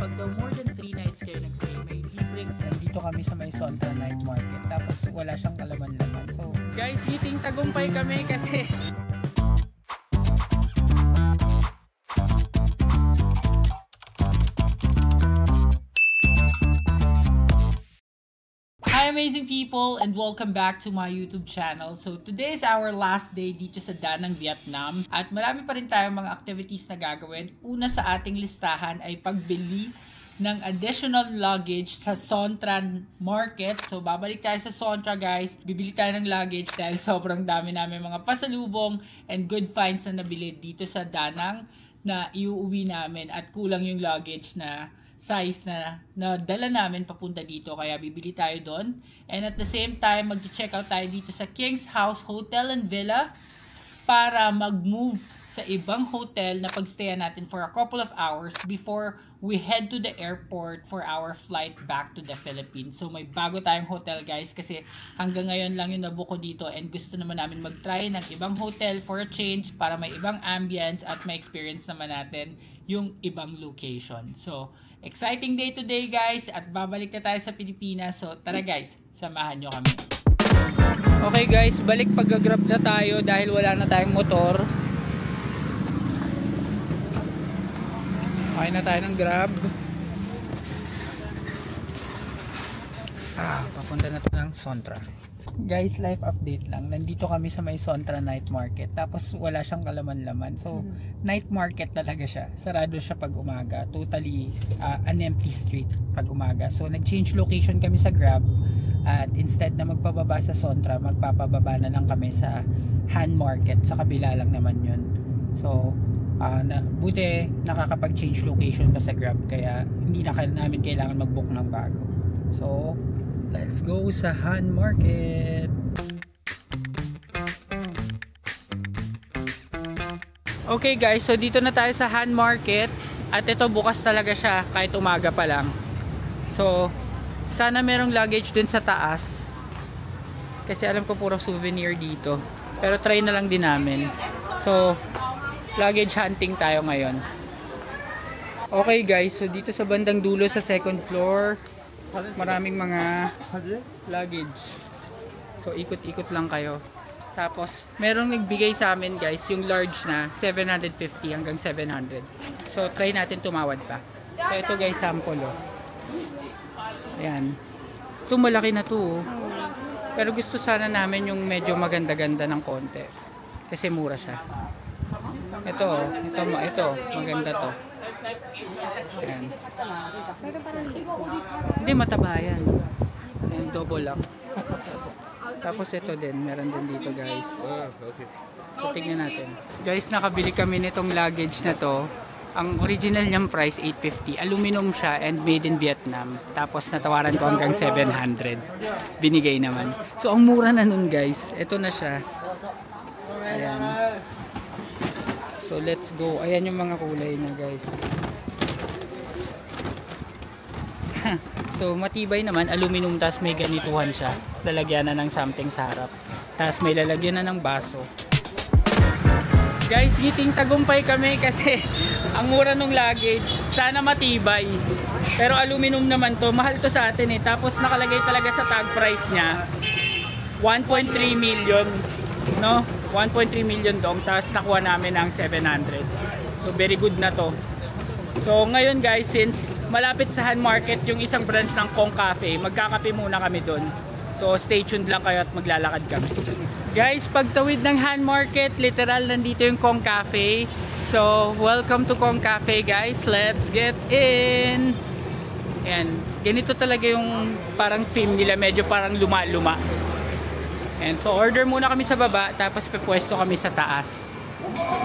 pag daw more than 3 nights kayo nag-stay, may libreng dito kami sa may Sontra Night Market. Tapos wala siyang kalaman-laman. So, guys, meeting tagumpay kami kasi amazing people, and welcome back to my YouTube channel. So today is our last day dito sa Da Nang, Vietnam, at marami pa rin tayong mga activities na gagawin. Una sa ating listahan ay pagbili ng additional luggage sa Sontra Market. So babalik tayo sa Sontra, guys. Bibili tayo ng luggage dahil sobrang dami namin mga pasalubong and good finds na nabili dito sa Da Nang na iuuwi namin, at kulang yung luggage na size na dala namin papunta dito, kaya bibili tayo doon. And at the same time, mag-check out tayo dito sa King's House Hotel and Villa para mag-move sa ibang hotel na pagstayan natin for a couple of hours before we head to the airport for our flight back to the Philippines. So may bago tayong hotel, guys, kasi hanggang ngayon lang yung nabuko dito, and gusto naman namin mag-try ng ibang hotel for a change para may ibang ambience at may experience naman natin yung ibang location. So exciting day today, guys, at babalik na tayo sa Pilipinas. So tara, guys, samahan nyo kami. Okay, guys, balik pag-grab na tayo dahil wala na tayong motor. Okay na tayo ng grab. Papunta na to ng Sontra. Guys, life update lang. Nandito kami sa may Sontra Night Market. Tapos wala siyang kalaman-laman. So, night market talaga siya. Sarado siya pag umaga. Totally an empty street pag umaga. So, nag-change location kami sa Grab. At instead na magpababa sa Sontra, magpapababa na lang kami sa Han Market. Sa kabila lang naman yun. So, buti nakakapag-change location pa sa Grab. Kaya hindi na namin kailangan mag-book ng bago. So, let's go sa Han Market. Okay, guys, so dito na tayo sa Han Market. At ito, bukas talaga siya kahit umaga pa lang. So, sana merong luggage dun sa taas. Kasi alam ko puro souvenir dito. Pero try na lang din namin. So, luggage hunting tayo ngayon. Okay, guys, so dito sa bandang dulo sa second floor, maraming mga luggage. So ikot-ikot lang kayo. Tapos merong nagbigay sa amin, guys, yung large na 750 hanggang 700. So try natin tumawad pa. So ito, guys, sample, oh. Ayan. Ito malaki na to, oh. Pero gusto sana namin yung medyo maganda-ganda ng konti. Kasi mura siya. Ito, ito maganda to. Ayan. Hindi, mataba yan. Ayan, double lock. Tapos ito din, meron din dito, guys. So tingnan natin. Guys, nakabili kami nitong luggage na to. Ang original niyang price, 850. Aluminum siya and made in Vietnam. Tapos natawaran ko hanggang 700. Binigay naman. So ang mura na nun, guys. Ito na siya. Ayan. So let's go. Ayan yung mga kulay niya, guys. So matibay naman, aluminum, tas may ganituhan siya. Lalagyan na ng something sa harap. Tas may lalagyan na ng baso. Guys, ngiting tagumpay kami kasi ang mura ng luggage. Sana matibay. Pero aluminum naman to. Mahal to sa atin, eh. Tapos nakalagay talaga sa tag price niya 1.3 million, no? 1.3 million dong, tapos nakuha namin ng 700. So very good na to. So ngayon, guys, since malapit sa Han Market yung isang branch ng Kong Cafe, magkakape muna kami doon. So stay tuned lang kayo at maglalakad kami. Guys, pagtawid ng Han Market, literal nandito yung Kong Cafe. So welcome to Kong Cafe, guys. Let's get in. Ayan, ganito talaga yung parang theme nila, medyo parang luma-luma. And so order muna kami sa baba, tapos pepwesto kami sa taas.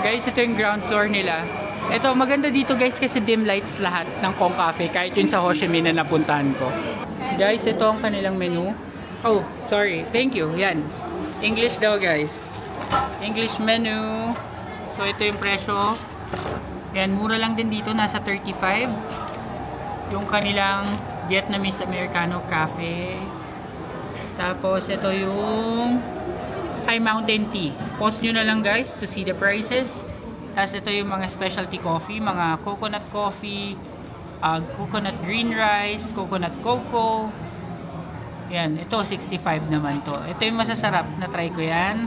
Guys, ito yung ground floor nila. Ito, maganda dito, guys, kasi dim lights lahat ng Kong Cafe, kahit yun sa Ho Chi Minh na napuntahan ko. Guys, ito ang kanilang menu. Oh, sorry. Thank you. Yan. English daw, guys. English menu. So ito yung presyo. Yan, mura lang din dito, nasa 35. Yung kanilang Vietnamese Americano Cafe. Tapos ito yung High Mountain Tea. Pause nyo na lang, guys, to see the prices. Tapos ito yung mga specialty coffee, mga coconut coffee, coconut green rice, coconut cocoa. Yan, ito 65 naman to. Ito yung masasarap na try ko yan.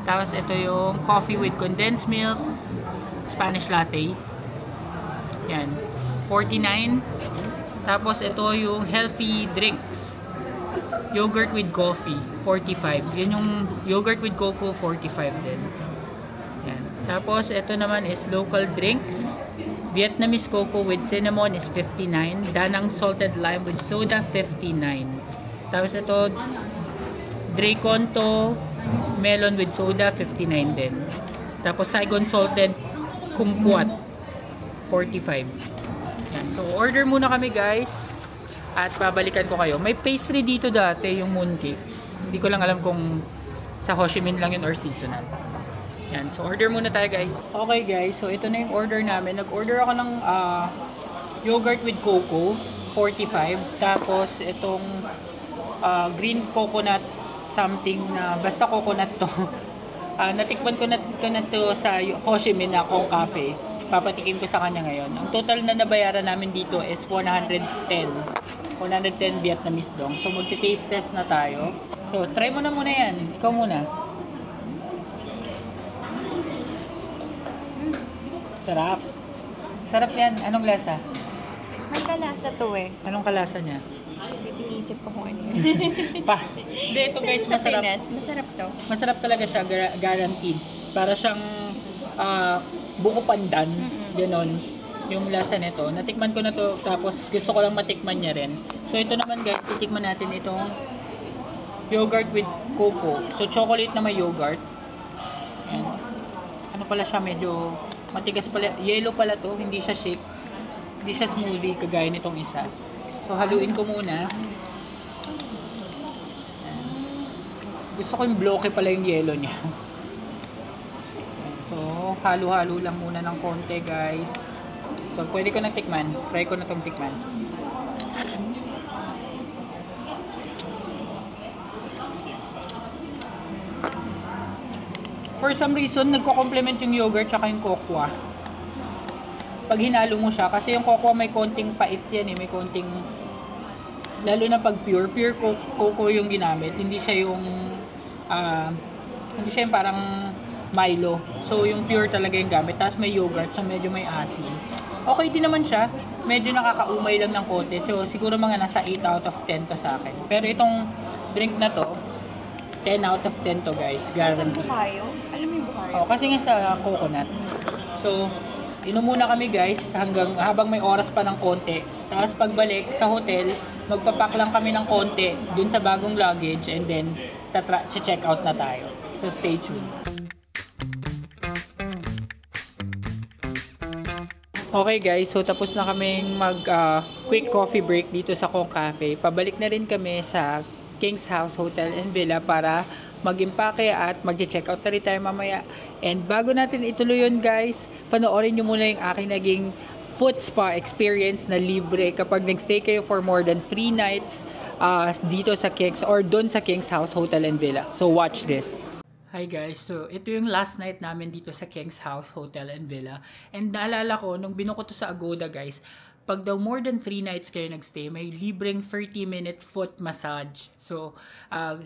Tapos ito yung coffee with condensed milk, Spanish latte. Yan, 49. Tapos ito yung healthy drinks. Yogurt with coffee, 45. Yan yung yogurt with cocoa, 45 din. Yan. Tapos ito naman is local drinks. Vietnamese cocoa with cinnamon is 59. Danang salted lime with soda, 59. Tapos ito, Dracon to melon with soda, 59 din. Tapos Saigon salted kumquat, 45. Yan. So order muna kami guys. At babalikan ko kayo. May pastry dito dati, yung mooncake. Hindi ko lang alam kung sa Ho Chi Minh lang yun or seasonal. Yan. So order muna tayo guys. Okay guys, so ito na yung order namin. Nag-order ako ng yogurt with cocoa, 45. Tapos itong green coconut something na basta coconut to. Natikman ko na to sa Ho Chi Minh na Kong Cafe. Papatikim ko sa kanya ngayon. Ang total na nabayaran namin dito is 110 Vietnamese dong. So magti-taste test na tayo. So try mo na muna yan. Ikaw muna. Sarap. Sarap yan. Anong lasa? May kalasa to eh. Anong kalasa niya? Iisip ko kung ano yun. Pass. Hindi, ito guys, Sa masarap. Pinas, masarap to. Masarap talaga siya, guaranteed. Para siyang buko pandan, ganon. Yung lasa nito. Natikman ko na to, tapos gusto ko lang matikman niya rin. So ito naman guys, titikman natin itong yogurt with cocoa. So chocolate na may yogurt. Ayan. Ano pala siya, medyo matigas pala. Yellow pala to, hindi siya shake. Hindi siya smoothie, kagaya nitong isa. So haluin ko muna. Ayan. Gusto ko yung bloke pala yung yellow niya. So, halo-halo lang muna ng konti guys. So, pwede ko na tikman. Try ko na tong tikman. For some reason, nagko-complement yung yogurt tsaka yung cocoa. Pag hinalo mo siya, kasi yung cocoa may konting pait yan eh. May konting, lalo na pag pure cocoa yung ginamit. Hindi siya yung parang Milo. So, yung pure talaga yung gamit. Tapos may yogurt, so medyo may asin. Okay din naman siya. Medyo nakakaumay lang ng konti. So, siguro mga nasa 8 out of 10 to sa akin. Pero itong drink na to, 10 out of 10 to guys. Guaranteed. Sa bukayo? Alam mo yung bukayo? Oh, kasi nga sa coconut. So, inom muna kami guys habang may oras pa ng konti. Tapos pagbalik sa hotel, magpapak lang kami ng konti dun sa bagong luggage and then check out na tayo. So, stay tuned. Okay guys, so tapos na kaming quick coffee break dito sa Kong Cafe. Pabalik na rin kami sa King's House Hotel and Villa para mag-impake at mag-check out na rin tayo mamaya. And bago natin ituloy yun guys, panoorin nyo muna yung aking naging foot spa experience na libre kapag nag-stay kayo for more than 3 nights dito sa King's or doon sa King's House Hotel and Villa. So watch this. Hi guys, so ito yung last night namin dito sa King's House Hotel and Villa. And naalala ko, nung binuko to sa Agoda guys, pag daw more than 3 nights kayo nagstay, may libreng 30-minute foot massage. So,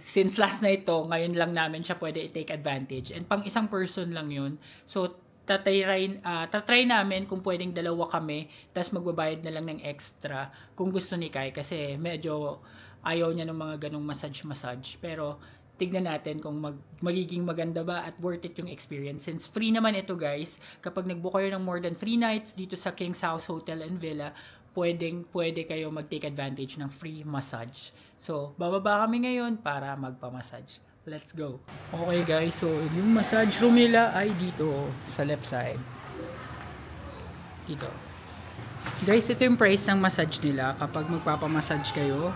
since last night to, ngayon lang namin siya pwede i-take advantage. And pang isang person lang yun. So, tatry namin kung pwedeng dalawa kami, tapos magbabayad na lang ng extra kung gusto ni Kai. Kasi medyo ayaw niya ng mga ganong massage. Pero, tignan natin kung magiging maganda ba at worth it yung experience. Since free naman ito guys, kapag nag-book kayo ng more than 3 nights dito sa King's House Hotel and Villa, pwede kayo mag-take advantage ng free massage. So, bababa kami ngayon para magpa-massage. Let's go! Okay guys, so yung massage room nila ay dito sa left side. Dito. Guys, ito yung price ng massage nila kapag magpapa-massage kayo.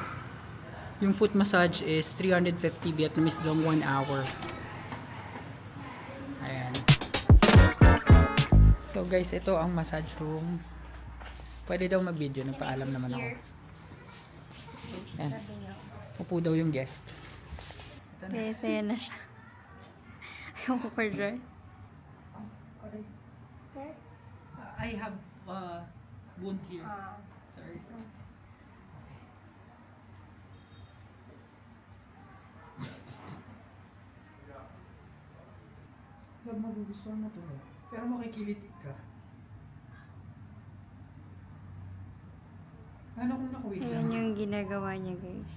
Yung foot massage is 350 Vietnamese dong 1 hour. Ayan. So guys, ito ang massage room. Pwede daw mag-video, nagpaalam naman ako. Ayan. Upo daw yung guest. Yes, ayan na siya. Ayaw ko pa dyan. I have wound here. Sorry. Love, magugustuhan mo to. Pero makikiliti ka. Ano kung nakuwit Ayan yung ginagawa niya, guys.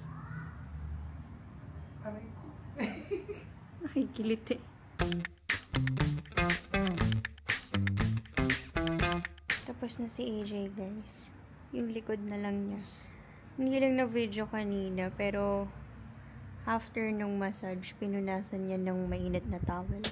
Aray ko. Nakikiliti. Tapos na si AJ, guys. Yung likod na lang niya. Hindi lang na video kanina, pero after nung massage, pinunasan niya ng mainit na towel.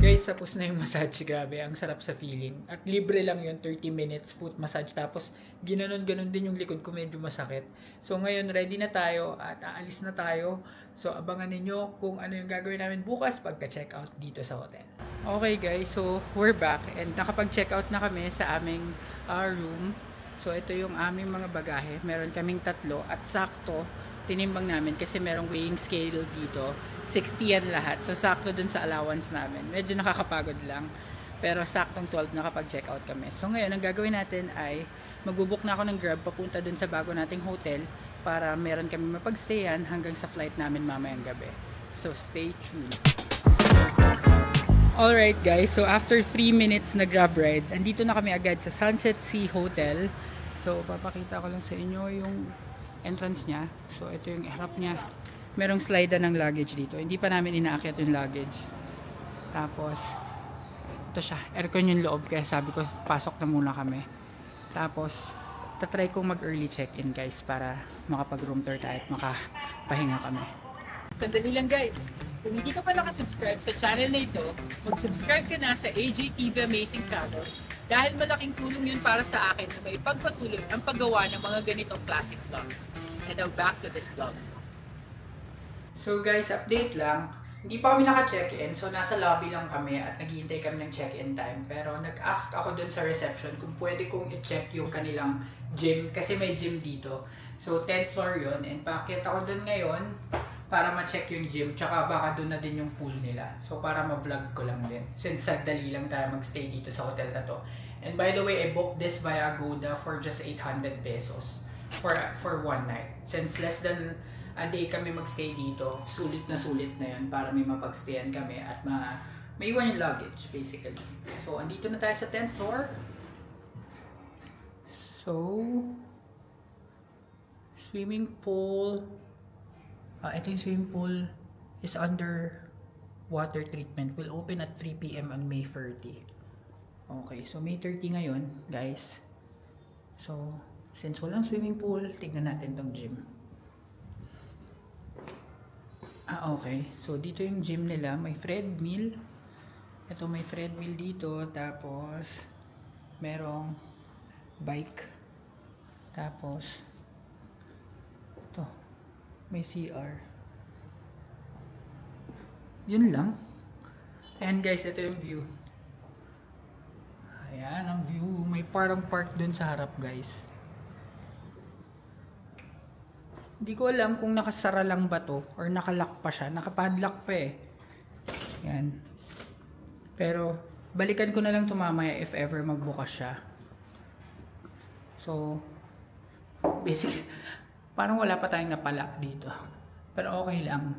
Guys, tapos na yung massage. Grabe, ang sarap sa feeling. At libre lang yun, 30 minutes foot massage. Tapos, ginanon-ganon din yung likod ko, medyo masakit. So, ngayon, ready na tayo at aalis na tayo. So, abangan ninyo kung ano yung gagawin namin bukas pagka-check out dito sa hotel. Okay guys, so we're back and nakapag-check out na kami sa aming room. So, ito yung aming mga bagahe. Meron kaming 3 at sakto, tinimbang namin kasi merong weighing scale dito. 60 yan lahat. So, sakto dun sa allowance namin. Medyo nakakapagod lang. Pero, saktong 12 nakapag-check out kami. So, ngayon, ang gagawin natin ay magbubook na ako ng Grab papunta dun sa bago nating hotel para meron kami mapagstayan hanggang sa flight namin mamayang gabi. So, stay tuned. Alright guys, so after 3 minutes na Grab ride, andito na kami agad sa Sunset Sea Hotel. So, papakita ko lang sa inyo yung entrance niya. So, ito yung harap niya. Merong slide ng luggage dito. Hindi pa namin inaakyat yung luggage. Tapos, ito siya. Aircon yung loob. Kaya sabi ko, pasok na muna kami. Tapos, tatry kong mag-early check-in guys para makapag-room tour tayo at makapahinga kami. Sandali lang guys. Kung hindi ka pa nakasubscribe sa channel na ito, mag-subscribe ka na sa AJTV Amazing Travels dahil malaking tulong yun para sa akin na maipagpatuloy ang paggawa ng mga ganitong classic vlogs. And now back to this vlog. So guys, update lang. Hindi pa kami naka-check-in, so nasa lobby lang kami at naghihintay kami ng check-in time. Pero nag-ask ako dun sa reception kung pwede kong i-check yung kanilang gym kasi may gym dito. So 10th floor yun and paakyat ako dun ngayon para ma-check yung gym, tsaka baka dun na din yung pool nila. So para ma-vlog ko lang din since sadali lang tayo mag-stay dito sa hotel na to. And by the way, I booked this via Agoda for just 800 pesos for one night. Since less than a day kami magstay dito, sulit na yun para may mapagstayan kami at may iwan yung luggage basically. So andito na tayo sa 10th floor. So swimming pool. Ito yung swimming pool is under water treatment. Will open at 3 PM on May 30. Okay, so May 30 ngayon guys. So since walang swimming pool, tignan natin tong gym. Okay. So, dito yung gym nila. May Fred Meal. Ito may Fred Meal dito. Tapos, merong bike. Tapos, ito. May CR. Yun lang. Ayan guys, ito yung view. Ayan ang view. May parang park dun sa harap guys. Hindi ko alam kung nakasara lang ba to or nakalock pa siya. Nakapadlock pa eh. Yan. Pero, balikan ko na lang ito mamaya if ever magbukas siya. So, basically, parang wala pa tayong napalock dito. Pero okay lang.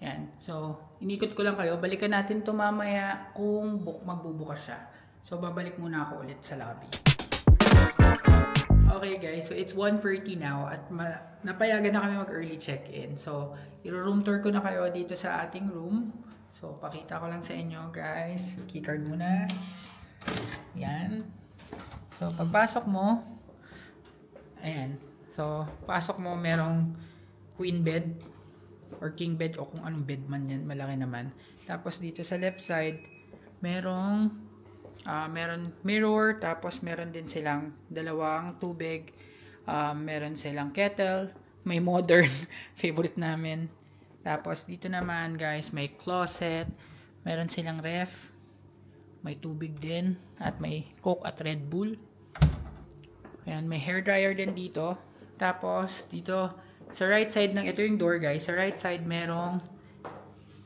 Yan. So, inikot ko lang kayo. Balikan natin ito mamaya kung magbubukas siya. So, babalik muna ako ulit sa lobby. Okay guys, so it's 1:30 now at napayagan na kami mag-early check-in. So, i-room tour ko na kayo dito sa ating room. So, pakita ko lang sa inyo guys. Keycard muna. Yan. So, pagpasok mo, ayan. So, pasok mo merong queen bed or king bed o kung anong bed man yan. Malaki naman. Tapos dito sa left side, meron mirror, tapos meron din silang dalawang tubig, meron silang kettle, may modern, favorite namin. Tapos dito naman guys, may closet, meron silang ref, may tubig din, at may Coke at Red Bull. Ayan, may hair dryer din dito. Tapos dito, sa right side ng, ito yung door guys, sa right side merong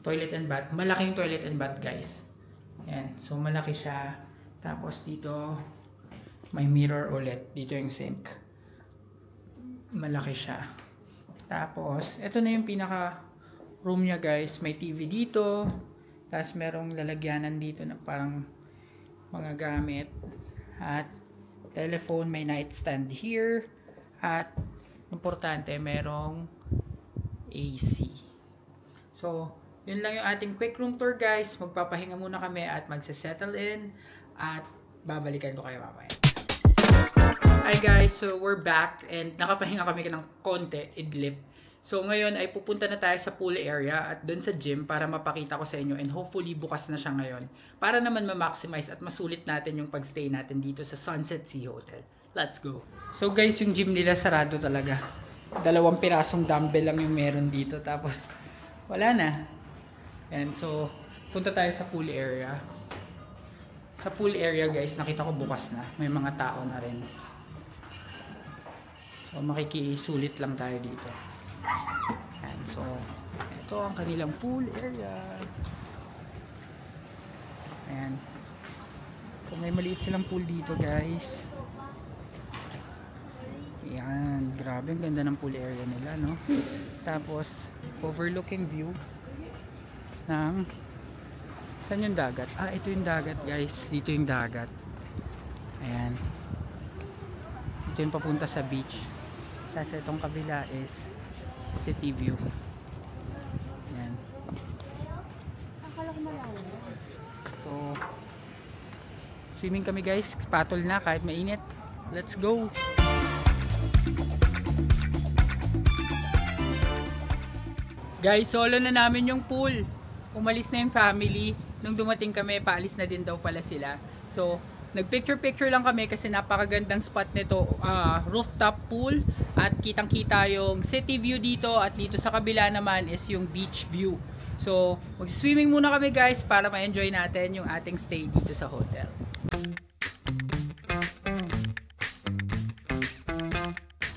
toilet and bath, malaking toilet and bath guys. Ayan, so malaki siya. Tapos dito, May mirror ulit. Dito yung sink. Malaki siya. Tapos, ito na yung pinaka room niya guys. May TV dito. Tapos merong lalagyanan dito na parang mga gamit. At telephone, may nightstand here. At importante, merong AC. So, yun lang yung ating quick room tour guys. Magpapahinga muna kami at magse-settle in. At babalikan ko kayo mamaya. Hi guys, so we're back and nakapahinga kami ng konti, idlip. So ngayon ay pupunta na tayo sa pool area at doon sa gym para mapakita ko sa inyo and hopefully bukas na siya ngayon. Para naman ma-maximize at masulit natin yung pagstay natin dito sa Sunset Sea Hotel. Let's go! So guys, yung gym nila sarado talaga. 2 pirasong dumbbell lang yung meron dito tapos wala na. And so, punta tayo sa pool area. Sa pool area guys, nakita ko bukas na. May mga tao na rin. So, makikisulit lang tayo dito. And so, ito ang kanilang pool area. Ayan. So, may maliit silang pool dito guys. Ayan. Grabe, ang ganda ng pool area nila, no? Tapos, overlooking view ng saan yung dagat? Ah, ito yung dagat guys. Dito yung dagat. Ayan. Ito yung papunta sa beach. Tapos itong kabila is city view. Ayan. So, swimming kami guys. Patol na kahit mainit. Let's go! Guys, solo na namin yung pool. Umalis na yung family. Nung dumating kami, paalis na din daw pala sila. So, nagpicture-picture lang kami kasi napakagandang spot nito. Rooftop pool. At kitang-kita yung city view dito. At dito sa kabila naman is yung beach view. So, mag-swimming muna kami guys para ma-enjoy natin yung ating stay dito sa hotel.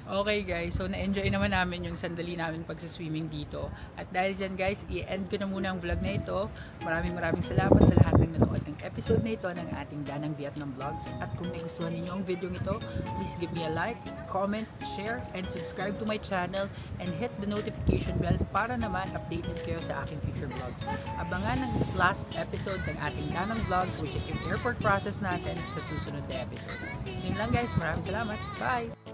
Okay guys, so na-enjoy naman namin yung sandali namin pagsa-swimming dito. At dahil dyan guys, i-end ko na muna ang vlog na ito. Maraming salamat sa lahat ng nanood ng episode na ito ng ating Danang Vietnam Vlogs. At kung nagustuhan ninyo ang video ito, please give me a like, comment, share, and subscribe to my channel. And hit the notification bell para naman updated kayo sa aking future vlogs. Abangan ang last episode ng ating Danang Vlogs, which is yung airport process natin sa susunod na episode. Yun lang guys, maraming salamat. Bye!